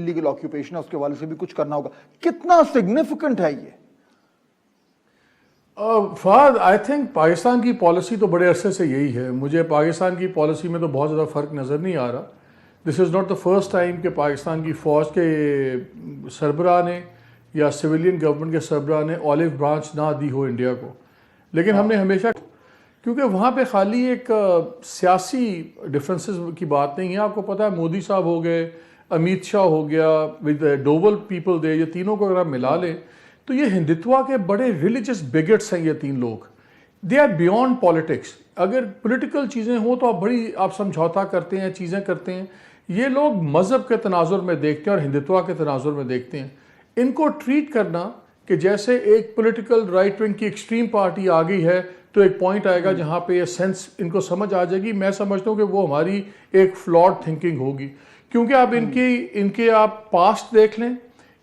Illegal occupation है उसके हवाले से भी कुछ करना होगा। कितना सिग्निफिकेंट है ये? फहद, आई थिंक पाकिस्तान की पॉलिसी तो बड़े अरसे से यही है। मुझे पाकिस्तान की पॉलिसी में तो बहुत ज़्यादा फ़र्क नज़र नहीं आ रहा। This is not the first time कि पाकिस्तान की फ़ौज के सरबराह ने या सिविलियन गवर्नमेंट के सरबराह ने ऑलिव ब्रांच ना दी हो इंडिया को, लेकिन हमने हमेशा, क्योंकि वहाँ पे खाली एक सियासी डिफरेंसेस की बात नहीं है। आपको पता है मोदी साहब हो गए, अमित शाह हो गया, विद डोबल पीपल दे, ये तीनों को अगर आप मिला लें तो ये हिंदुत्वा के बड़े रिलीजियस बिगेट्स हैं ये तीन लोग। They are beyond politics. अगर पॉलिटिकल चीज़ें हों तो आप समझौता करते हैं, चीज़ें करते हैं। ये लोग मज़हब के तनाजुर में देखते हैं और हिंदुत्वा के तनाजुर में देखते हैं। इनको ट्रीट करना कि जैसे एक पॉलिटिकल राइट विंग की एक्सट्रीम पार्टी आ गई है तो एक पॉइंट आएगा जहाँ पे ये सेंस इनको समझ आ जाएगी। मैं समझता हूँ कि वो हमारी एक फ्लॉड थिंकिंग होगी, क्योंकि आप इनके आप पास्ट देख लें,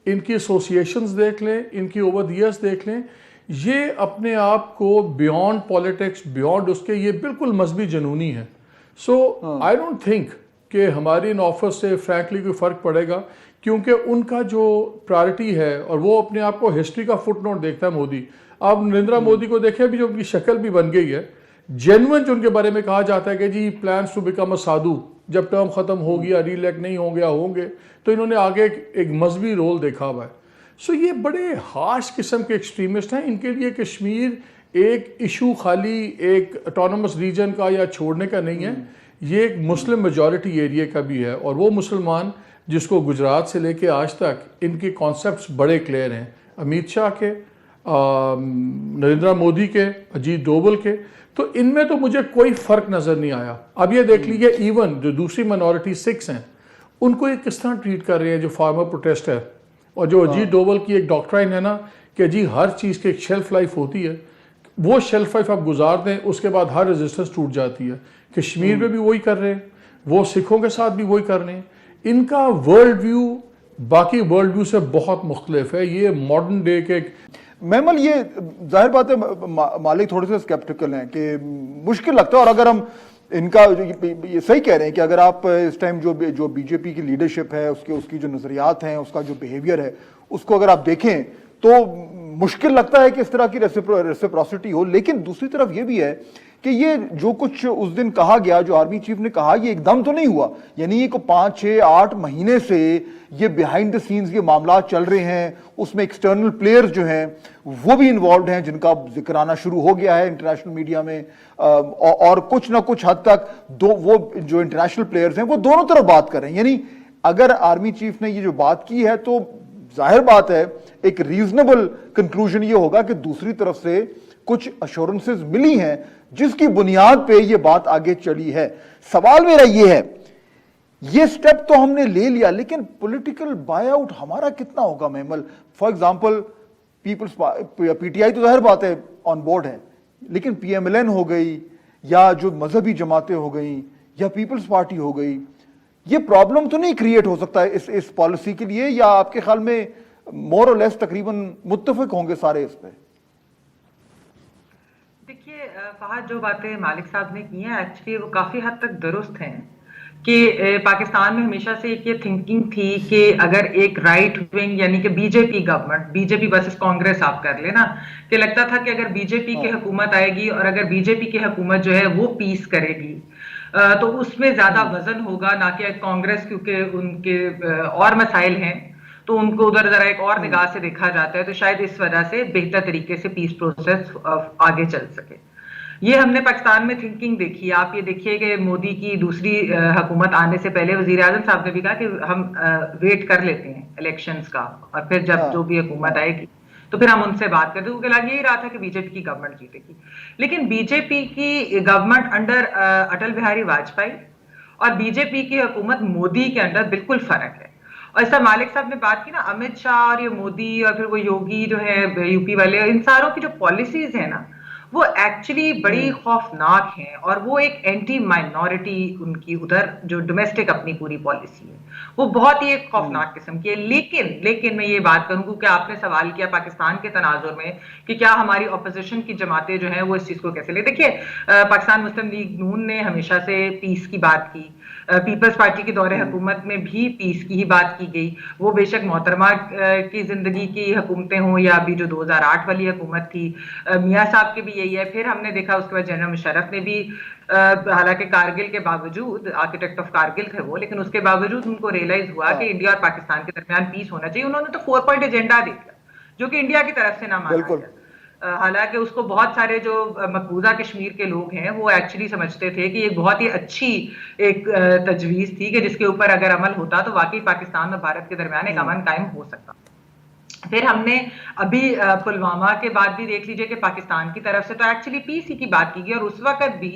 इनकी एसोसिएशंस देख लें, इनकी ओवर द ईयर्स देख लें, ये अपने आप को बियॉन्ड पॉलिटिक्स, बियॉन्ड उसके, ये बिल्कुल मजहबी जनूनी है। सो आई डोंट थिंक कि हमारी इन ऑफर से फ्रैंकली कोई फ़र्क पड़ेगा, क्योंकि उनका जो प्रायोरिटी है और वो अपने आप को हिस्ट्री का फुट नोट देखता है मोदी। आप नरेंद्र मोदी को देखें, अभी जो उनकी शक्ल भी बन गई है, जेन्युइन जो उनके बारे में कहा जाता है कि जी प्लान्स टू बिकम अ साधु, जब टर्म ख़त्म हो गया, रीइलेक्ट नहीं हो गया होंगे, तो इन्होंने आगे एक मजहबी रोल देखा हुआ है। सो ये बड़े हार्श किस्म के एक्सट्रीमिस्ट हैं। इनके लिए कश्मीर एक इशू खाली एक ऑटोनमस रीजन का या छोड़ने का नहीं है, ये एक मुस्लिम मेजॉरिटी एरिया का भी है। और वो मुसलमान जिसको गुजरात से लेके आज तक इनके कॉन्सेप्ट्स बड़े क्लियर हैं, अमित शाह के, नरेंद्र मोदी के, अजीत डोभाल के, तो इनमें तो मुझे कोई फ़र्क नज़र नहीं आया। अब ये देख लीजिए, इवन जो दूसरी माइनॉरिटी सिख्स हैं उनको ये किस तरह ट्रीट कर रहे हैं, जो फार्मर प्रोटेस्ट है। और जो अजीत डोभाल की एक डॉक्ट्राइन है ना कि जी हर चीज़ की एक शेल्फ लाइफ होती है, वो शेल्फ लाइफ आप गुजार दें, उसके बाद हर रेजिस्टेंस टूट जाती है। कश्मीर में भी वही कर रहे हैं, वो सिखों के साथ भी वही कर रहे हैं। इनका वर्ल्ड व्यू बाकी वर्ल्ड व्यू से बहुत मुख्तलिफ है। ये मॉडर्न डे के मैमल, ये जाहिर बात है मालिक थोड़े से स्केप्टिकल हैं कि मुश्किल लगता है। और अगर हम इनका ये सही कह रहे हैं कि अगर आप इस टाइम जो बीजेपी की लीडरशिप है, उसकी जो नजरियात हैं, उसका जो बिहेवियर है, उसको अगर आप देखें तो मुश्किल लगता है कि इस तरह की रेसिप्रोसिटी हो। लेकिन दूसरी तरफ ये भी है कि ये जो कुछ उस दिन कहा गया, जो आर्मी चीफ ने कहा, ये एकदम तो नहीं हुआ। यानी ये को 5, 6, 8 महीने से ये बिहाइंड द सीन्स ये मामला चल रहे हैं। उसमें एक्सटर्नल प्लेयर्स जो हैं वो भी इन्वॉल्व हैं, जिनका जिक्र आना शुरू हो गया है इंटरनेशनल मीडिया में। और कुछ ना कुछ हद तक वो जो इंटरनेशनल प्लेयर्स हैं वो दोनों तरफ बात कर रहे हैं। यानी अगर आर्मी चीफ ने ये जो बात की है तो जाहिर बात है एक रीजनेबल कंक्लूजन ये होगा कि दूसरी तरफ से कुछ अश्योरेंसेस मिली हैं जिसकी बुनियाद पे ये बात आगे चली है। सवाल मेरा ये है, ये स्टेप तो हमने ले लिया, लेकिन पॉलिटिकल बाय आउट हमारा कितना होगा महमल? फॉर एग्जांपल पीटीआई तो जाहिर बात है ऑन बोर्ड है, लेकिन पीएमएलएन हो गई या जो मजहबी जमातें हो गई या पीपल्स पार्टी हो गई, ये प्रॉब्लम तो नहीं क्रिएट हो सकता है इस पॉलिसी के लिए? या आपके ख्याल में मोर और लेस तकरीबन मुत्तफिक होंगे सारे इस पे? देखिए फहद, जो बातें मालिक साहब ने की हैं एक्चुअली वो काफी हद तक दुरुस्त हैं कि पाकिस्तान में हमेशा से एक ये थिंकिंग थी कि अगर एक राइट विंग यानी कि BJP government, BJP versus Congress आप कर लेना, कि लगता था कि अगर बीजेपी की हुकूमत आएगी और अगर बीजेपी की हुकूमत जो है वो पीस करेगी तो उसमें ज्यादा वजन होगा, ना कि कांग्रेस, क्योंकि उनके और मसाइल हैं तो उनको उधर जरा एक और निगाह से देखा जाता है, तो शायद इस वजह से बेहतर तरीके से पीस प्रोसेस आगे चल सके। ये हमने पाकिस्तान में थिंकिंग देखी। आप ये देखिए कि मोदी की दूसरी हुकूमत आने से पहले वजीर आजम साहब ने भी कहा कि हम वेट कर लेते हैं इलेक्शंस का, और फिर जब जो भी हुकूमत आएगी तो फिर हम उनसे बात करते, क्योंकि लग यही रहा था कि बीजेपी की गवर्नमेंट जीतेगी। लेकिन बीजेपी की गवर्नमेंट अंडर अटल बिहारी वाजपेयी और बीजेपी की हुकूमत मोदी के अंडर बिल्कुल फर्क है। और ऐसा मालिक साहब ने बात की ना, अमित शाह और ये मोदी और फिर वो योगी जो है यूपी वाले, इन सारों की जो पॉलिसीज है ना वो एक्चुअली बड़ी खौफनाक हैं। और वो एक एंटी माइनॉरिटी उनकी उधर जो डोमेस्टिक अपनी पूरी पॉलिसी है, वो बहुत ही एक खौफनाक किस्म की है। लेकिन मैं ये बात करूं, क्योंकि आपने सवाल किया पाकिस्तान के तनाजुर में कि क्या हमारी ऑपोजिशन की जमातें जो हैं वो इस चीज को कैसे ले। देखिए, पाकिस्तान मुस्लिम लीग नून ने हमेशा से पीस की बात की, पीपल्स पार्टी के दौरे हुकूमत में भी पीस की ही बात की गई। वो बेशक मोहतरमा की जिंदगी की हुकूमतें हों या अभी जो 2008 वाली हुकूमत थी, मियाँ साहब के भी यही है। फिर हमने देखा उसके बाद जनरल मुशर्रफ ने भी, हालांकि कारगिल के बावजूद, आर्किटेक्ट ऑफ कारगिल थे वो, लेकिन उसके बावजूद उनको रियलाइज हुआ कि इंडिया और पाकिस्तान के दरमियान पीस होना चाहिए। उन्होंने तो 4 पॉइंट एजेंडा दे दिया, जो कि इंडिया की तरफ से ना माना गया। हालांकि उसको बहुत सारे जो मकबूजा कश्मीर के लोग हैं वो एक्चुअली समझते थे कि ये बहुत ही अच्छी एक तजवीज थी कि जिसके ऊपर अगर अमल होता तो वाकई पाकिस्तान और भारत के दरमियान एक अमन कायम हो सकता। फिर हमने अभी पुलवामा के बाद भी देख लीजिए कि पाकिस्तान की तरफ से तो एक्चुअली पीस ही की बात की गई, और उस वक्त भी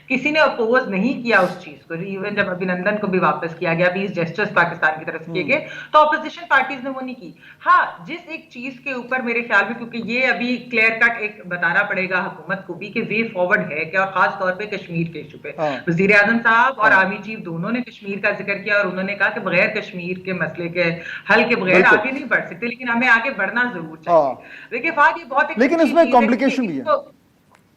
किसी ने अपोज नहीं किया उस चीज को। इवन जब अभिनंदन को भी वापस किया गया, पीस जेस्चर्स पाकिस्तान की तरफ से किए गए, तो ऑपोजिशन पार्टीज ने वो नहीं की। हाँ, जिस एक चीज के ऊपर मेरे ख्याल में, क्योंकि ये अभी क्लियर कट एक बताना पड़ेगा हुकूमत को भी कि वे फॉरवर्ड है क्या, और खास तौर पर कश्मीर के इशू पे वजीर आजम साहब और आर्मी चीफ दोनों ने कश्मीर का जिक्र किया, और उन्होंने कहा कि बगैर कश्मीर के मसले के हल के बगैर आगे नहीं बढ़ सकते, लेकिन हमें आगे बढ़ना जरूर चाहिए। देखिए फाद, ये बहुत, लेकिन इसमें कॉम्प्लिकेशन भी है,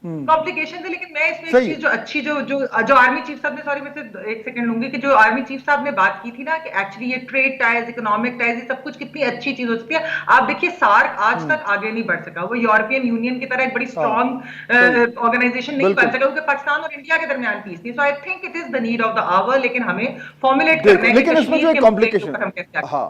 कॉम्प्लिकेशन है। लेकिन मैं इसमें एक चीज जो अच्छी जो आर्मी चीफ साहब ने, सॉरी मैं सिर्फ एक सेकंड लूंगी, कि जो आर्मी चीफ साहब ने बात की थी ना कि एक्चुअली ये ट्रेड टाइज, इकोनॉमिक टाइज, ये सब कुछ कितनी अच्छी चीज हो सकती है। आप देखिए सार्क आज तक आगे नहीं बढ़ सका, वो यूरोपियन यूनियन की तरह एक बड़ी स्ट्रॉन्ग ऑर्गेनाइजेशन नहीं बन सका, क्योंकि पाकिस्तान और इंडिया के दरमियान पीस नहीं। So I think it is the need of the hour, लेकिन हमें फॉर्मुलेट करना है। लेकिन इसमें जो कॉम्प्लिकेशन, हाँ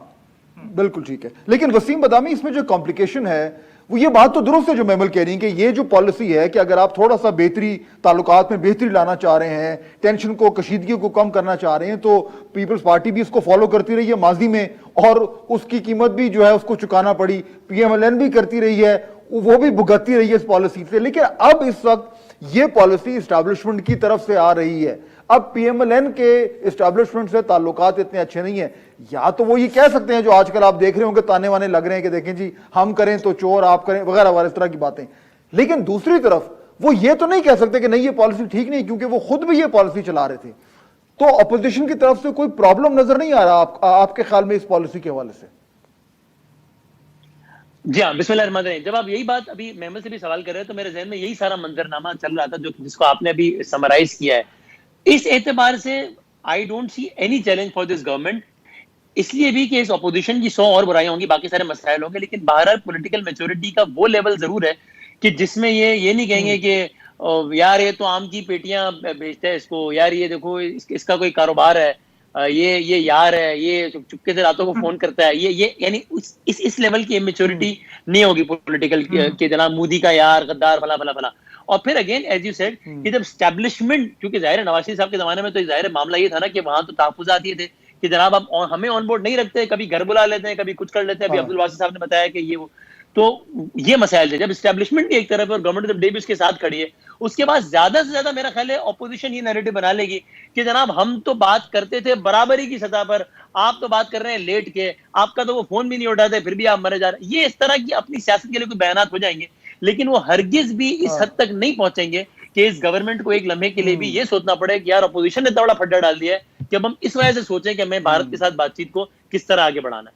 बिल्कुल ठीक है, लेकिन वसीम बदामी इसमें जो कॉम्प्लिकेशन है वो ये बात तो दुरुस्त है जो मेमल कह रही है कि ये जो पॉलिसी है कि अगर आप थोड़ा सा बेहतरी, ताल्लुकात में बेहतरी लाना चाह रहे हैं, टेंशन को, कशीदगी को कम करना चाह रहे हैं, तो पीपल्स पार्टी भी इसको फॉलो करती रही है माजी में, और उसकी कीमत भी जो है उसको चुकाना पड़ी। पीएमएलएन भी करती रही है, वो भी भुगतती रही है इस पॉलिसी से। लेकिन अब इस वक्त ये पॉलिसी एस्टैब्लिशमेंट की तरफ से आ रही है। अब पीएमएलएन के एस्टैब्लिशमेंट से ताल्लुकात इतने अच्छे नहीं है, या तो वो ये कह सकते हैं जो आजकल आप देख रहे होंगे ताने वाने लग रहे हैं कि देखें जी हम करें तो चोर, आप करें वगैरह वगैरह, इस तरह की बातें। लेकिन दूसरी तरफ वो ये तो नहीं कह सकते कि नहीं ये पॉलिसी ठीक नहीं, क्योंकि वो खुद भी ये पॉलिसी चला रहे थे। तो अपोजिशन की तरफ से कोई प्रॉब्लम नजर नहीं आ रहा आपके ख्याल में इस पॉलिसी के हवाले से? जी हाँ, बिस्मिल्लाहिर्रहमानिर्रहीम। जब आप यही बात अभी मेहमद से भी सवाल कर रहे हैं तो मेरे जहन में यही सारा मंजरनामा चल रहा था जो जिसको आपने अभी समराइज किया है। इस एतबार से I don't see any challenge for this government, इसलिए भी कि इस अपोजिशन की 100 और बुराइयां होंगी, बाकी सारे मसाइल होंगे, लेकिन बहरहाल पॉलिटिकल मैच्योरिटी का वो लेवल जरूर है कि जिसमें ये नहीं कहेंगे कि यार ये तो आम की पेटियां बेचता है इसको, यार ये देखो इसका कोई कारोबार है, ये यार है, ये चुपके से रातों को फोन करता है, ये यानी इस लेवल की इमेच्योरिटी नहीं होगी पॉलिटिकल के जनाब मोदी का यार गद्दार फला फला फला। और फिर अगेन एज यू सेड कि जब स्टैब्लिशमेंट, क्योंकि जाहिर है नवाज शरीफ साहब के जमाने में तो जाहिर मामला ये था ना कि वहां तो तहफुजात ये थे कि जनाब आप हमें ऑन बोर्ड नहीं रखते, कभी घर बुला लेते हैं, कभी कुछ कर लेते हैं। अभी अब्दुल वासिफ साहब ने बताया कि ये वो, तो ये मसाइल थे। जब स्टैब्लिशमेंट भी एक तरफ है और गवर्नमेंट जब डे भी उसके साथ खड़ी है, उसके बाद ज्यादा से ज्यादा मेरा ख्याल है ऑपोजिशन ये नैरेटिव बना लेगी कि जनाब हम तो बात करते थे बराबरी की सतह पर, आप तो बात कर रहे हैं लेट के, आपका तो वो फोन भी नहीं उठाते, फिर भी आप मरे जा रहे हैं। ये इस तरह की अपनी सियासत के लिए कोई बयानात हो जाएंगे, लेकिन वो हरगिज भी इस हद तक नहीं पहुंचेंगे कि इस गवर्नमेंट को एक लम्हे के लिए भी ये सोचना पड़े कि यार अपोजिशन ने इतना बड़ा फड्डा डाल दिया है कि अब हम इस वजह से सोचें कि हमें भारत के साथ बातचीत को किस तरह आगे बढ़ाना है।